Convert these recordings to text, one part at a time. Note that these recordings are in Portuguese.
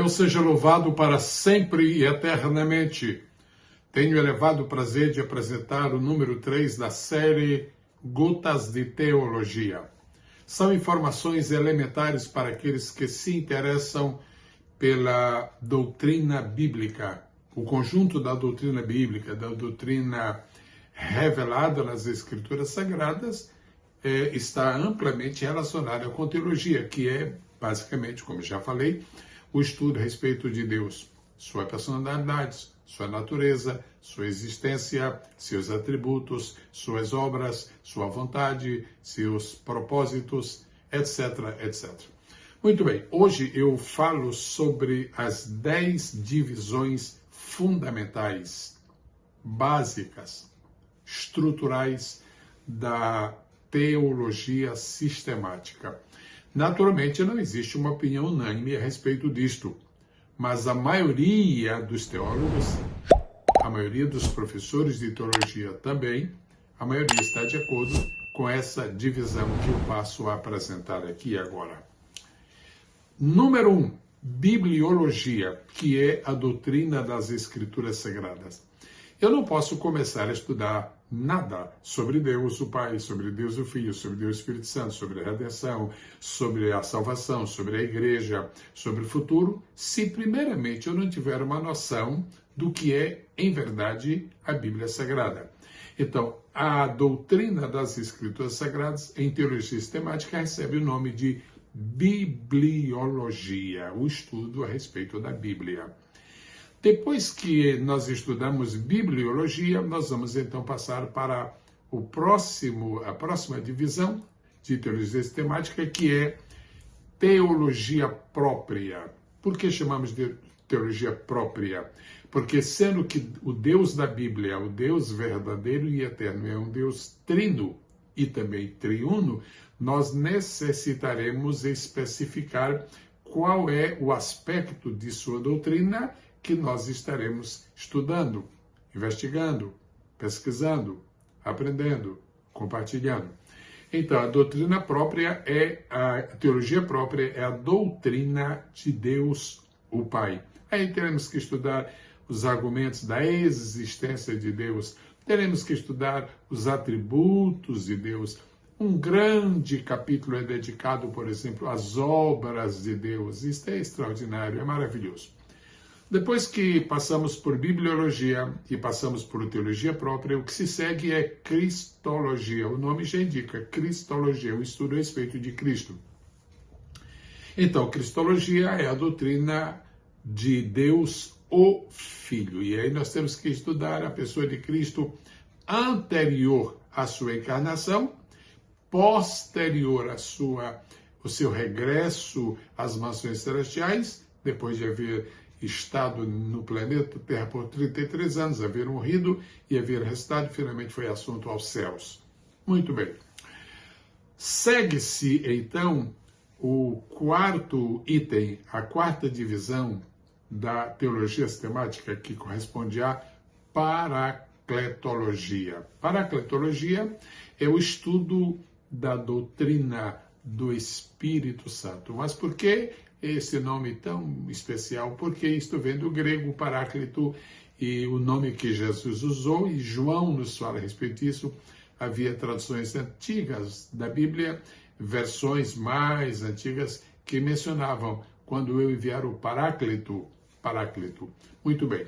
Deus seja louvado para sempre e eternamente. Tenho elevado o prazer de apresentar o número 3 da série Gotas de Teologia. São informações elementares para aqueles que se interessam pela doutrina bíblica, o conjunto da doutrina bíblica, da doutrina revelada nas Escrituras Sagradas, está amplamente relacionada com teologia, que é, basicamente, como já falei, o estudo a respeito de Deus, sua personalidade, sua natureza, sua existência, seus atributos, suas obras, sua vontade, seus propósitos, etc, etc. Muito bem, hoje eu falo sobre as 10 divisões fundamentais, básicas, estruturais da teologia sistemática. Naturalmente, não existe uma opinião unânime a respeito disto, mas a maioria dos teólogos, a maioria dos professores de teologia também, a maioria está de acordo com essa divisão que eu passo a apresentar aqui agora. Número 1, bibliologia, que é a doutrina das Escrituras Sagradas. Eu não posso começar a estudar nada sobre Deus o Pai, sobre Deus o Filho, sobre Deus o Espírito Santo, sobre a redenção, sobre a salvação, sobre a igreja, sobre o futuro, se primeiramente eu não tiver uma noção do que é, em verdade, a Bíblia Sagrada. Então, a doutrina das Escrituras Sagradas, em teologia sistemática, recebe o nome de bibliologia, o estudo a respeito da Bíblia. Depois que nós estudamos bibliologia, nós vamos então passar para a próxima divisão de teologia sistemática, que é teologia própria. Por que chamamos de teologia própria? Porque sendo que o Deus da Bíblia, o Deus verdadeiro e eterno, é um Deus trino e também triuno, nós necessitaremos especificar qual é o aspecto de sua doutrina que nós estaremos estudando, investigando, pesquisando, aprendendo, compartilhando. Então, a doutrina própria a teologia própria é a doutrina de Deus, o Pai. Aí teremos que estudar os argumentos da existência de Deus, teremos que estudar os atributos de Deus. Um grande capítulo é dedicado, por exemplo, às obras de Deus. Isto é extraordinário, é maravilhoso. Depois que passamos por bibliologia e passamos por teologia própria, o que se segue é cristologia. O nome já indica, cristologia, o estudo a respeito de Cristo. Então, cristologia é a doutrina de Deus, o Filho. E aí nós temos que estudar a pessoa de Cristo anterior à sua encarnação, posterior ao seu regresso às mansões celestiais, depois de haver estado no planeta Terra por 33 anos, haver morrido e haver restado, finalmente foi assunto aos céus. Muito bem. Segue-se, então, o quarto item, a quarta divisão da teologia sistemática, que corresponde à paracletologia. Paracletologia é o estudo da doutrina do Espírito Santo. Mas por que esse nome tão especial? Porque isto vem do grego paráclito, e o nome que Jesus usou, e João nos fala a respeito disso. Havia traduções antigas da Bíblia, versões mais antigas, que mencionavam quando eu enviar o paráclito. Muito bem.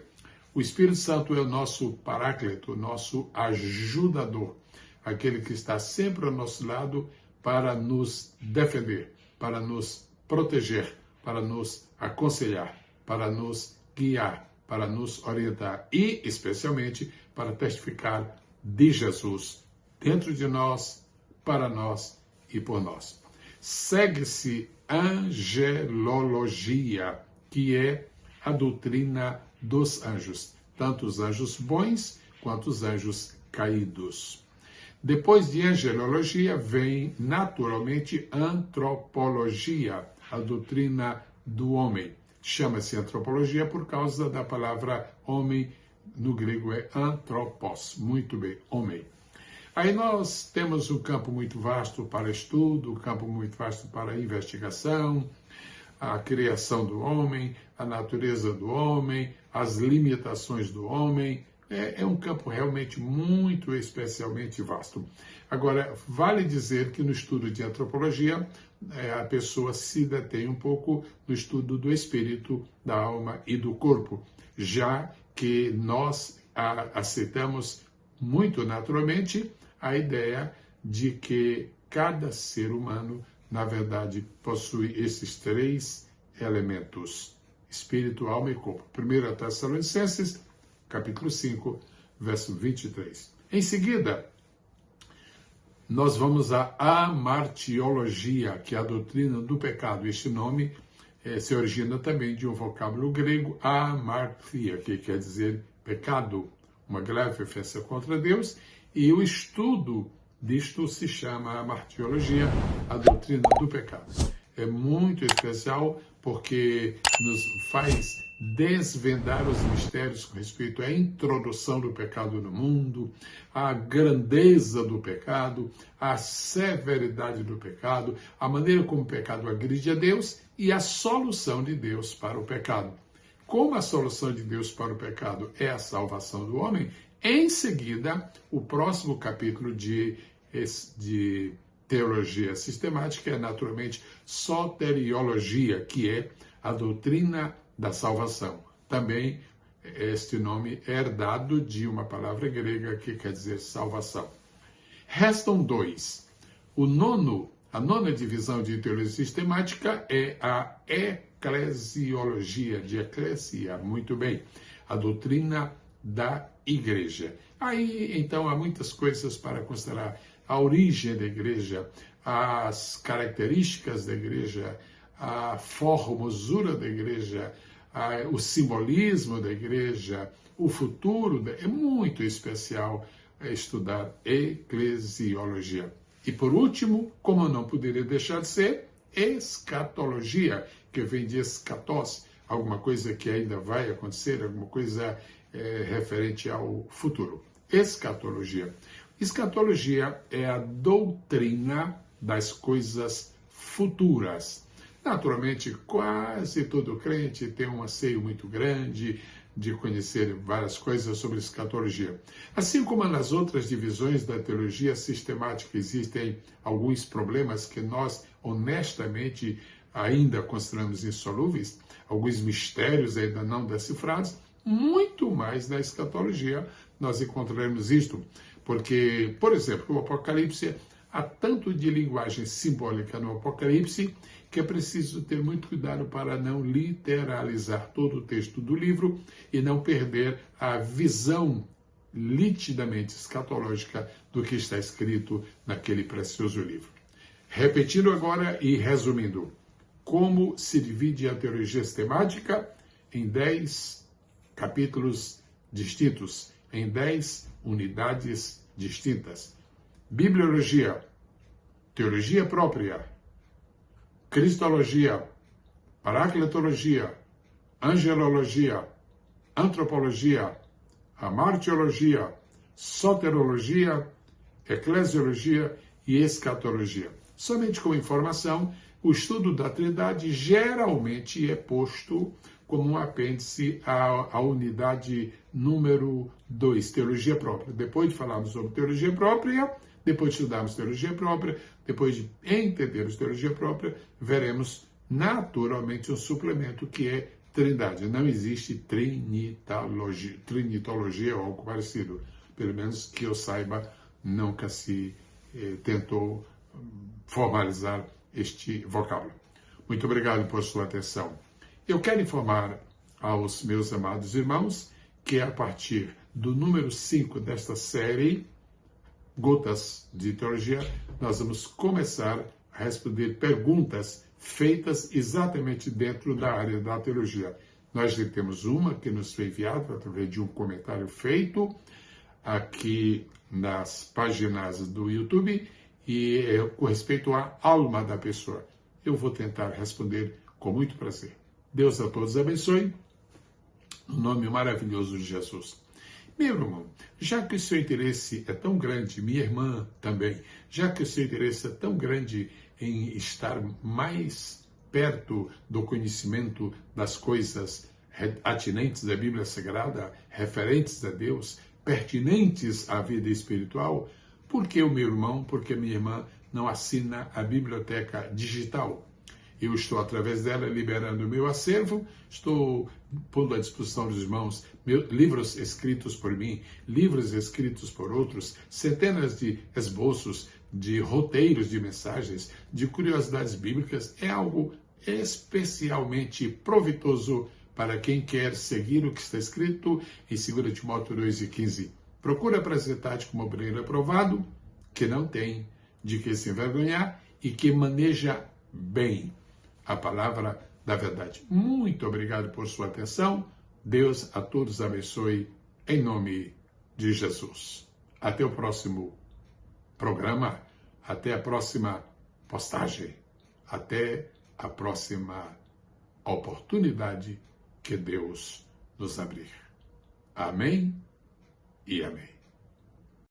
O Espírito Santo é o nosso paráclito, nosso ajudador, aquele que está sempre ao nosso lado para nos defender, para nos proteger, para nos aconselhar, para nos guiar, para nos orientar e, especialmente, para testificar de Jesus dentro de nós, para nós e por nós. Segue-se angelologia, que é a doutrina dos anjos, tanto os anjos bons quanto os anjos caídos. Depois de angelologia vem, naturalmente, antropologia, a doutrina do homem. Chama-se antropologia por causa da palavra homem, no grego é anthropos. Muito bem, homem. Aí nós temos um campo muito vasto para estudo, um campo muito vasto para investigação, a criação do homem, a natureza do homem, as limitações do homem. É um campo realmente muito especialmente vasto. Agora, vale dizer que no estudo de antropologia, a pessoa se detém um pouco no estudo do espírito, da alma e do corpo, já que nós aceitamos muito naturalmente a ideia de que cada ser humano, na verdade, possui esses três elementos: espírito, alma e corpo. 1 Tessalonicenses, capítulo 5, verso 23. Em seguida, nós vamos à amartiologia, que é a doutrina do pecado. Este nome se origina também de um vocábulo grego, amartia, que quer dizer pecado, uma grave ofensa contra Deus, e o estudo disto se chama amartiologia, a doutrina do pecado. É muito especial porque nos faz desvendar os mistérios com respeito à introdução do pecado no mundo, à grandeza do pecado, à severidade do pecado, a maneira como o pecado agride a Deus e a solução de Deus para o pecado. Como a solução de Deus para o pecado é a salvação do homem, em seguida, o próximo capítulo de teologia sistemática é naturalmente soteriologia, que é a doutrina da salvação. Também este nome é herdado de uma palavra grega que quer dizer salvação. Restam dois. A nona divisão de teologia sistemática é a eclesiologia, de eclesia, muito bem, a doutrina da igreja. Aí, então, há muitas coisas para considerar: a origem da igreja, as características da igreja, a formosura da igreja, o simbolismo da igreja, o futuro. É muito especial estudar eclesiologia. E por último, como não poderia deixar de ser, escatologia, que vem de escatos, alguma coisa que ainda vai acontecer, alguma coisa referente ao futuro. Escatologia. Escatologia é a doutrina das coisas futuras. Naturalmente, quase todo crente tem um anseio muito grande de conhecer várias coisas sobre escatologia. Assim como nas outras divisões da teologia sistemática existem alguns problemas que nós, honestamente, ainda consideramos insolúveis, alguns mistérios ainda não decifrados, muito mais na escatologia nós encontraremos isto. Porque, por exemplo, o Apocalipse, há tanto de linguagem simbólica no Apocalipse que é preciso ter muito cuidado para não literalizar todo o texto do livro e não perder a visão nitidamente escatológica do que está escrito naquele precioso livro. Repetindo agora e resumindo, como se divide a teologia sistemática? Em 10 capítulos distintos, em 10 unidades distintas. Bibliologia, teologia própria, cristologia, paracletologia, angelologia, antropologia, amartiologia, soterologia, eclesiologia e escatologia. Somente como informação, o estudo da Trindade geralmente é posto como um apêndice à unidade número 2, teologia própria. Depois de falarmos sobre teologia própria, depois de estudarmos teologia própria, depois de entendermos teologia própria, veremos naturalmente um suplemento que é Trindade. Não existe trinitologia ou algo parecido. Pelo menos que eu saiba, nunca se tentou formalizar este vocábulo. Muito obrigado por sua atenção. Eu quero informar aos meus amados irmãos que a partir do número 5 desta série, Gotas de Teologia, nós vamos começar a responder perguntas feitas exatamente dentro da área da teologia. Nós já temos uma que nos foi enviada através de um comentário feito aqui nas páginas do YouTube e com respeito à alma da pessoa. Eu vou tentar responder com muito prazer. Deus a todos abençoe, no nome maravilhoso de Jesus. Meu irmão, já que o seu interesse é tão grande, minha irmã também, já que o seu interesse é tão grande em estar mais perto do conhecimento das coisas atinentes da Bíblia Sagrada, referentes a Deus, pertinentes à vida espiritual, por que o meu irmão, porque minha irmã não assina a biblioteca digital? Eu estou, através dela, liberando o meu acervo, estou pondo à disposição dos irmãos livros escritos por mim, livros escritos por outros, centenas de esboços, de roteiros de mensagens, de curiosidades bíblicas. É algo especialmente proveitoso para quem quer seguir o que está escrito em 2 Timóteo 2,15. Procura apresentar-te como obreiro aprovado, que não tem de que se envergonhar e que maneja bem a palavra da verdade. Muito obrigado por sua atenção. Deus a todos abençoe, em nome de Jesus. Até o próximo programa, até a próxima postagem, até a próxima oportunidade que Deus nos abrir. Amém e amém.